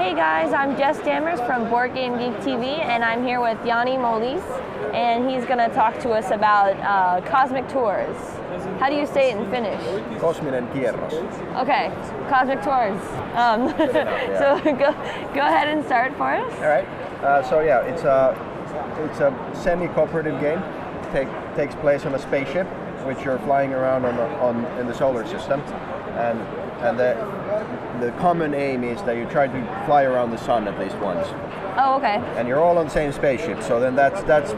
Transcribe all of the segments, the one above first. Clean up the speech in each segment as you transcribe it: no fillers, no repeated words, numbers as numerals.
Hey guys, I'm Jess Dammers from BoardGameGeek TV, and I'm here with Yanni Molis, and he's going to talk to us about Cosmic Tours. How do you say it in Finnish? Kosminen kierros. Okay, Cosmic Tours. So go ahead and start for us. All right. It's a semi-cooperative game. Takes place on a spaceship, which you're flying around in the solar system, and the common aim is that you try to fly around the sun at least once. Oh, okay. And you're all on the same spaceship, so then that's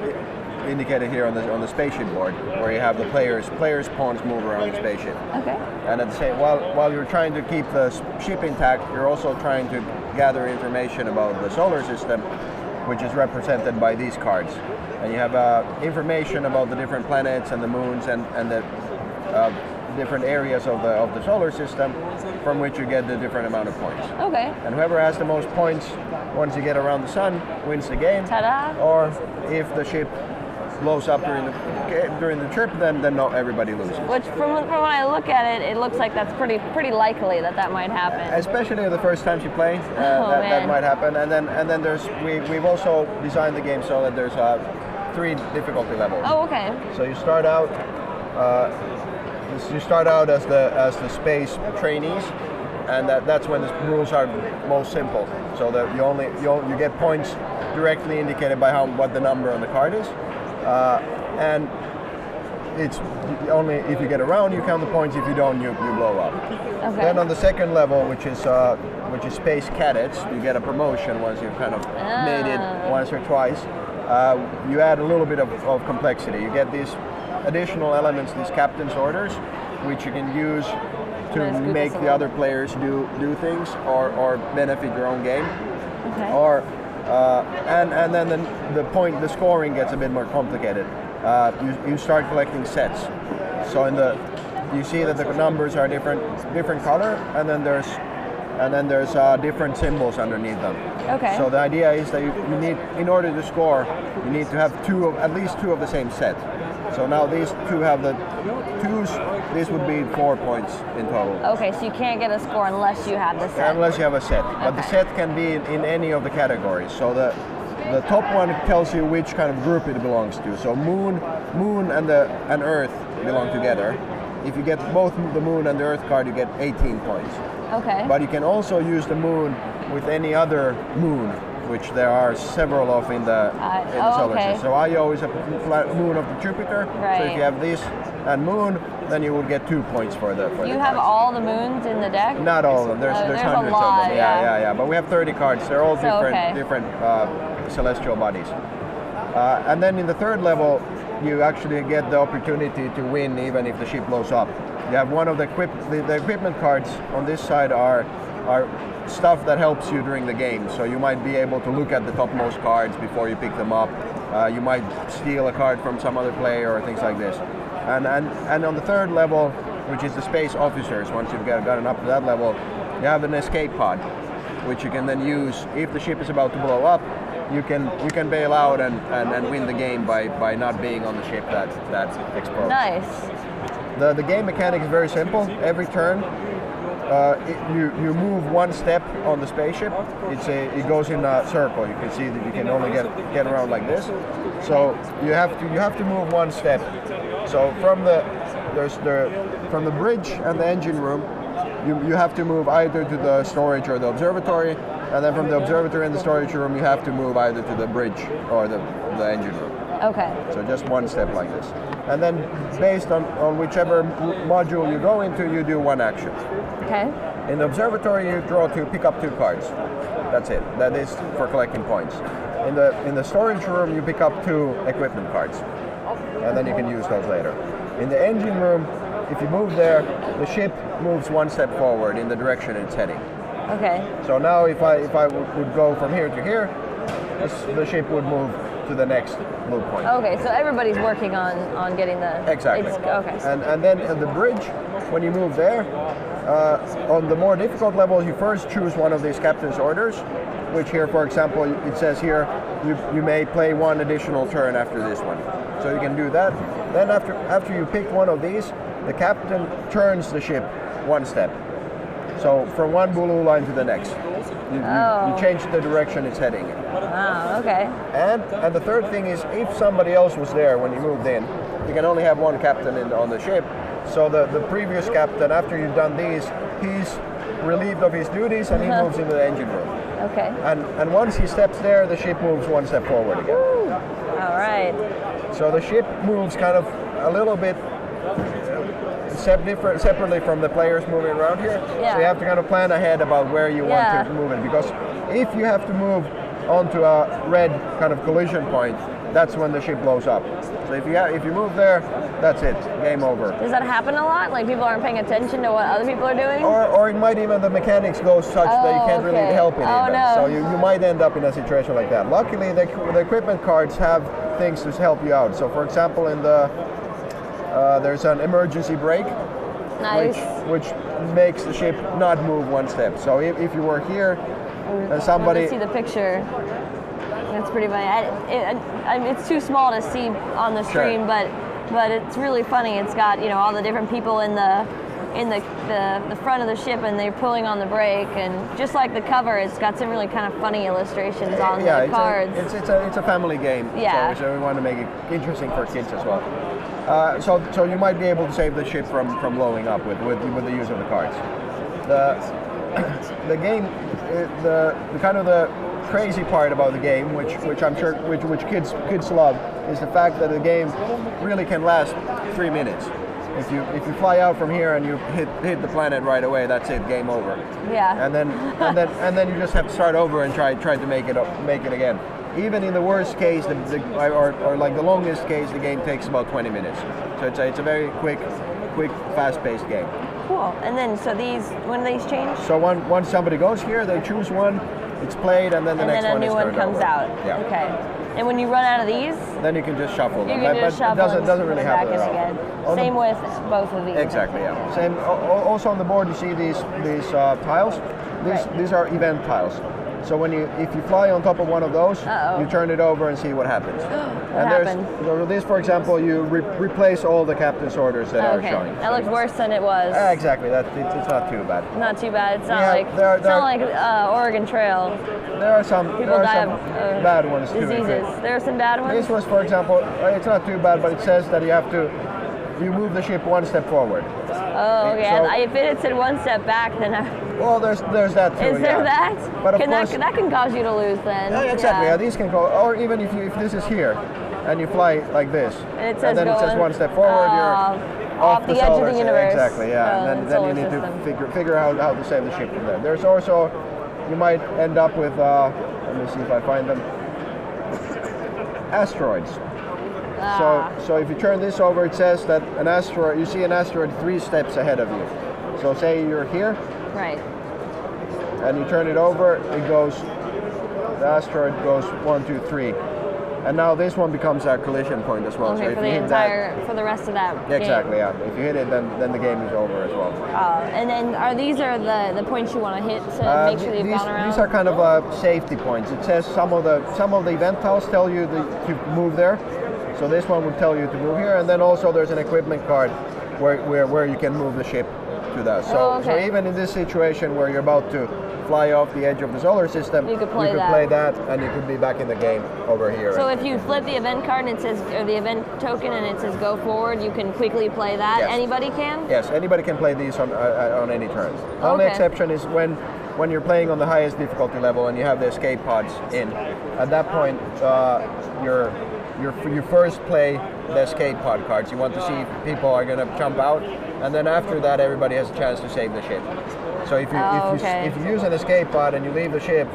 indicated here on the spaceship board, where you have the players' pawns move around the spaceship. Okay. And at the same while you're trying to keep the ship intact, you're also trying to gather information about the solar system, which is represented by these cards. And you have information about the different planets and the moons and the different areas of the solar system, from which you get the different amount of points. Okay. And whoever has the most points once you get around the sun wins the game. Ta-da! Or if the ship blows up during the trip, then not everybody loses. Which, from when I look at it, it looks like that's pretty likely that might happen. Especially the first time you play, that might happen. And then we've also designed the game so that there's 3 difficulty levels. Oh, okay. So you start out as the space trainees, and that's when the rules are most simple. So that you get points directly indicated by what the number on the card is, and it's only if you get around you count the points. If you don't, you blow up. Okay. Then on the second level, which is space cadets, you get a promotion once you've kind of made it once or twice. You add a little bit of complexity. You get these additional elements, these captain's orders, which you can use to make the other players do things or benefit your own game. Okay. Or and then the scoring gets a bit more complicated. You start collecting sets. So you see that the numbers are different color, and then there's different symbols underneath them. Okay. So the idea is that you need, in order to score, you need to have at least two of the same set. So now these two have the 2s. This would be 4 points in total. Okay, so you can't get a score unless you have the set. Unless you have a set, but the set can be in any of the categories. So the top one tells you which kind of group it belongs to. So moon and Earth belong together. If you get both the moon and the Earth card, you get 18 points. Okay. But you can also use the moon with any other moon, which there are several of in the solar system. So I always have moon of the Jupiter. Right. So if you have this and moon, then you would get 2 points for the. Do you have all the moons in the deck? Not all of them. There's hundreds a lot, of them. Yeah. But we have 30 cards. They're all different celestial bodies. And then in the third level, you actually get the opportunity to win even if the ship blows up. You have one of the equipment cards on this side are stuff that helps you during the game. So you might be able to look at the topmost cards before you pick them up. You might steal a card from some other player or things like this. And on the third level, which is the space officers, once you've gotten up to that level, you have an escape pod, which you can then use if the ship is about to blow up. You can bail out and win the game by not being on the ship that explodes. Nice. The game mechanic is very simple. Every turn, you move 1 step on the spaceship. It goes in a circle. You can see that you can only get around like this. So you have to move 1 step. So from the bridge and the engine room, you have to move either to the storage or the observatory, and then from the observatory and the storage room, you have to move either to the bridge or the engine room. Okay. So just 1 step like this. And then based on whichever module you go into, you do 1 action. Okay. In the observatory, you pick up 2 cards. That's it. That is for collecting points. In the storage room, you pick up 2 equipment cards, and then you can use those later. In the engine room, if you move there, the ship moves 1 step forward in the direction it's heading. Okay. So now if I would go from here to here, the ship would move to the next blue point. Okay, so everybody's working on getting the... Exactly. Okay. And then in the bridge, when you move there, on the more difficult levels, you first choose one of these captain's orders, which here, for example, it says here, you may play 1 additional turn after this one. So you can do that. Then after you pick one of these, the captain turns the ship 1 step. So from one blue line to the next, you change the direction it's heading. Wow, okay. And the third thing is, if somebody else was there when you moved in, you can only have one captain on the ship. So the previous captain, after you've done these, he's relieved of his duties and he moves into the engine room. Okay. And once he steps there, the ship moves one step forward again. Woo. All right. So the ship moves kind of a little bit separately from the players moving around here. Yeah. So you have to kind of plan ahead about where you want to move it, because if you have to move onto a red kind of collision point, that's when the ship blows up. So if you move there, that's it, game over. Does that happen a lot? Like people aren't paying attention to what other people are doing? Or it might even, the mechanics go such that you can't really help it even. No. So you might end up in a situation like that. Luckily, the equipment cards have things to help you out. So for example, in the there's an emergency brake, nice. which makes the ship not move one step. So if you were here and somebody... see the picture. It's pretty funny. It's too small to see on the stream, but it's really funny. It's got all the different people in the front of the ship, and they're pulling on the brake, and just like the cover, it's got some really kind of funny illustrations on the cards. It's a family game. Yeah. So we want to make it interesting for kids as well. So you might be able to save the ship from blowing up with the use of the cards. The game, the kind of the crazy part about the game, which I'm sure which kids love, is the fact that the game really can last 3 minutes. If you fly out from here and you hit the planet right away, that's it, game over. Yeah. And then you just have to start over and try to make it again. Even in the worst case, or like the longest case, the game takes about 20 minutes. So it's a very quick, fast-paced game. Cool. And then when do these change? So once somebody goes here, they choose one, it's played, and then the next one is turned over. And then a new one comes out. Yeah. Okay. And when you run out of these, then you can just shuffle them. But it doesn't really happen at all. Again. Same with both of these. Exactly. Yeah. Same. Also on the board, you see these tiles. These are event tiles. So if you fly on top of one of those, you turn it over and see what happens. So this, for example, you replace all the captain's orders that are showing. That looks worse than it was. Exactly. It's not too bad. Not too bad. It's not like Oregon Trail. There are some bad ones too. Diseases. There are some bad ones. This was, for example, it's not too bad, but it says that you move the ship one step forward. Oh, okay. So, if it said one step back, then well, there's that too. Is there that? But of course, that can cause you to lose then. Yeah, exactly. Yeah, these can go, or even if this is here, and you fly like this, and then it says one step forward, you're off the edge of the universe. Exactly. Yeah. And then you need to figure out how to save the ship from there. There's also, you might end up with. Let me see if I find them. Asteroids. So if you turn this over, it says that you see an asteroid 3 steps ahead of you. So say you're here. Right. And you turn it over, the asteroid goes 1, 2, 3. And now this one becomes a collision point as well. Okay, so if for the rest of that game. Exactly, yeah. If you hit it, then the game is over as well. And then these are the points you want to hit to make sure you've gone around? These are kind of safety points. It says some of the event tiles tell you to move there. So this one would tell you to move here, and then also there's an equipment card where you can move the ship to that. So even in this situation where you're about to fly off the edge of the solar system, you could play that, and you could be back in the game over here. So if you flip the event card and it says, or the event token, and it says go forward, you can quickly play that. Yes. Anybody can? Yes, anybody can play these on any turn. The only exception is when you're playing on the highest difficulty level and you have the escape pods in. At that point, you first play the escape pod cards. You want to see if people are going to jump out, and then after that, everybody has a chance to save the ship. So if you use an escape pod and you leave the ship,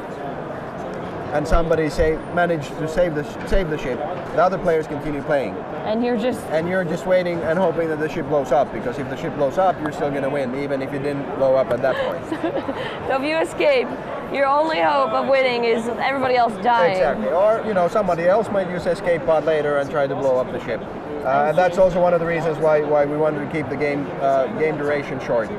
and somebody managed to save the ship, the other players continue playing. And you're just waiting and hoping that the ship blows up, because if the ship blows up, you're still going to win, even if you didn't blow up at that point. So if you escape, your only hope of winning is everybody else dying. Exactly. Or somebody else might use escape pod later and try to blow up the ship. And that's also one of the reasons why we wanted to keep the game duration short.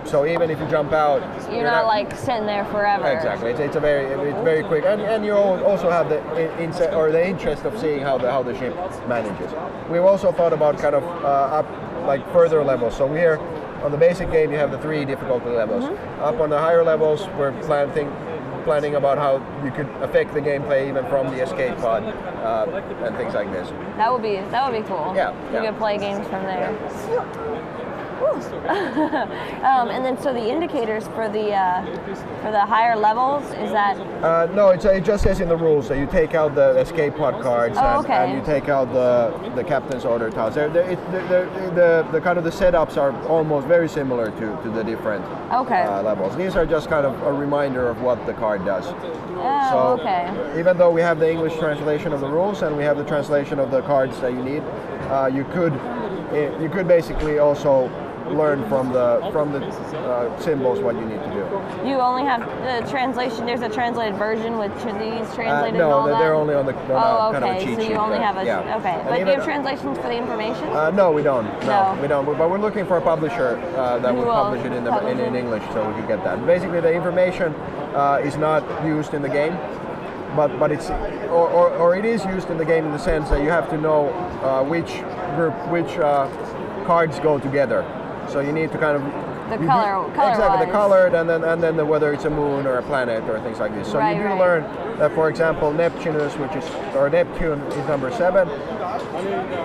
So even if you jump out, you're not like sitting there forever. Exactly. It's very quick, and you also have the interest of seeing how the ship manages. We've also thought about kind of up like further levels. So here on the basic game, you have the 3 difficulty levels. Up on the higher levels, we're planning about how you could affect the gameplay even from the escape pod and things like this. That would be cool. Yeah. You could play games from there. And then, so the indicators for the higher levels, is that? No, it just says in the rules that you take out the escape pod cards and you take out the captain's order tiles. The kind of the setups are almost very similar to the different levels. These are just kind of a reminder of what the card does. Even though we have the English translation of the rules and we have the translation of the cards that you need, you could basically also learn from the symbols what you need to do. You only have the translation. There's a translated version with these translated. No, and all they're that? only on the kind of a cheat so sheet. you only have a But do you have translations for the information? No, we don't. No, we don't. But we're looking for a publisher that would publish it in English, so we could get that. Basically, the information is not used in the game. But it's or it is used in the game in the sense that you have to know which cards go together. So you need to kind of color exactly the color, and then whether it's a moon or a planet or things like this. So you do learn that, for example, Neptune is number 7,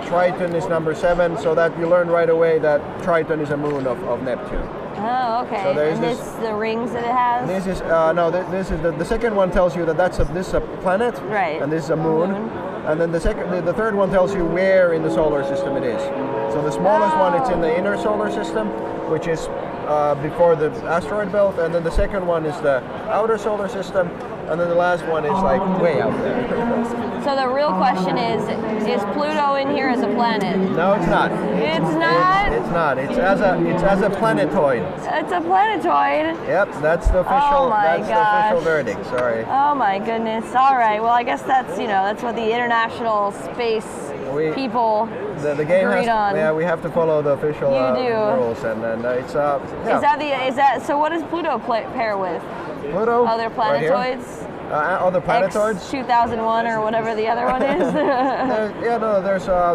Triton is number 7. So that you learn right away that Triton is a moon of Neptune. Oh, okay. So and this the rings that it has. This is this is the second one tells you that this is a planet, right? And this is a moon. And then the third one tells you where in the solar system it is. So the smallest one, it's in the inner solar system, which is before the asteroid belt, and then the second one is the outer solar system, and then the last one is like way out there. So the real question is Pluto in here as a planet? No, it's not. It's not? It's not. It's as a planetoid. It's a planetoid? Yep, that's the official the official verdict. Sorry. Oh my goodness. All right. Well, I guess that's what the international space people the game agreed on. Yeah, we have to follow the official rules, and then it's Is that so? What does Pluto pair with? Pluto. Other planetoids. Other planetoids. 2001 or whatever the other one is.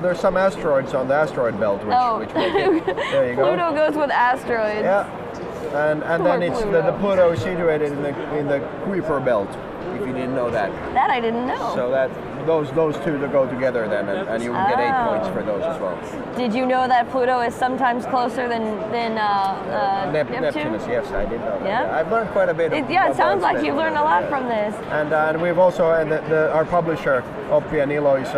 There's some asteroids on the asteroid belt, which make it. There you go. Pluto goes with asteroids. Yeah, and then it's the Pluto is situated in the Kuiper belt. If you didn't know that. That I didn't know. So that those two to go together then, and you will get 8 points for those as well. Did you know that Pluto is sometimes closer than Neptune? Neptunus? Yes, I did know that. Yeah? I've learned quite a bit. It sounds like you've learned a lot from this. And we've also our publisher Oppi and Ilo is.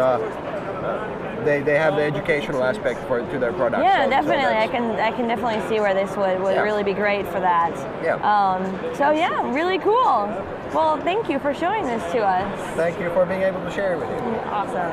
They have the educational aspect to their product. Yeah, definitely. I can definitely see where this would really be great for that. Yeah. So yeah, really cool. Well, thank you for showing this to us. Thank you for being able to share it with you. Awesome.